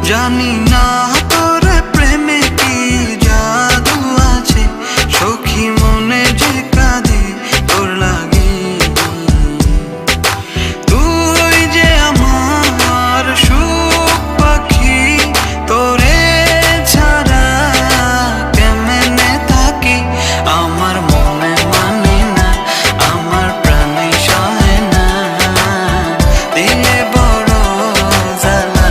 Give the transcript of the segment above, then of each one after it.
জানি না তোর প্রেমে কি জাদু আছে, সখী মনে যে কাঁদে তোর লাগি। তুই যে আমার সুখ পাখি, তোরে ছাড়া কেমনে থাকি। আমার মনে মানে না, আমার প্রাণে সহে না, দিলে বড় জ্বালা।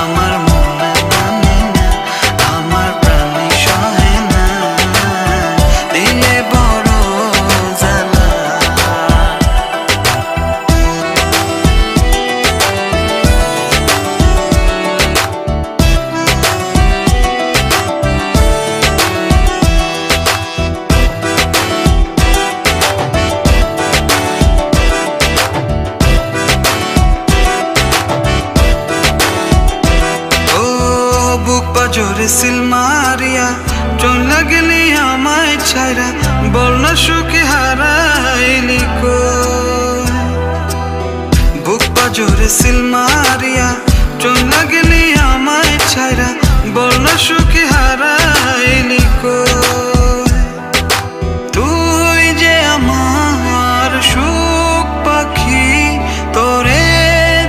আমার মনে মানে না, আমার প্রাণে সহে না, দিলে বড় জ্বালা। বুক পাজরে সিল মারিয়া চলে গেলি আমায় ছাইরা, বল না সুখে হারাইলি কই। বুক পাজরে সিল মারিয়া চলে গেলি আমায় ছাইরা, বল না সুখে হারাইলি কই। তুই যে আমার সুখ পাখি, তোরে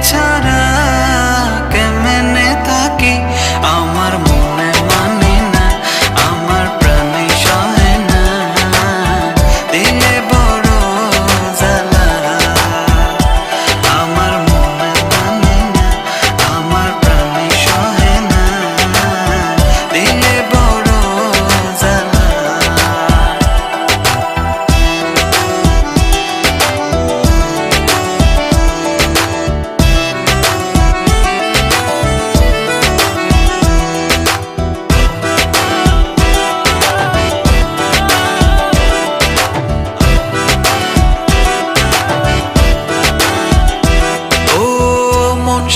ছাড়া কেমনে থাকি। আমার মনে মানে না, আমার প্রাণে সহে না, দিলে বড় জ্বালা। আমার মনে মানে না, আমার প্রাণে সহে না, দিলে বড় জ্বালা।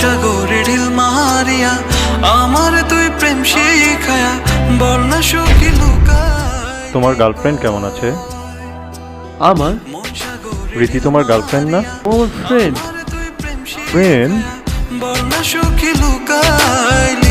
সাগরে ঢিল মারিয়া আমার তুই প্রেম শিখায়া, বল না সুখী লুকায়। তোমার গার্লফ্রেন্ড কেমন আছে? আমার রীতি তোমার গার্লফ্রেন্ড না? ওর ফ্রেন্ড। ফ্রেন্ড? বল না সুখী লুকায়।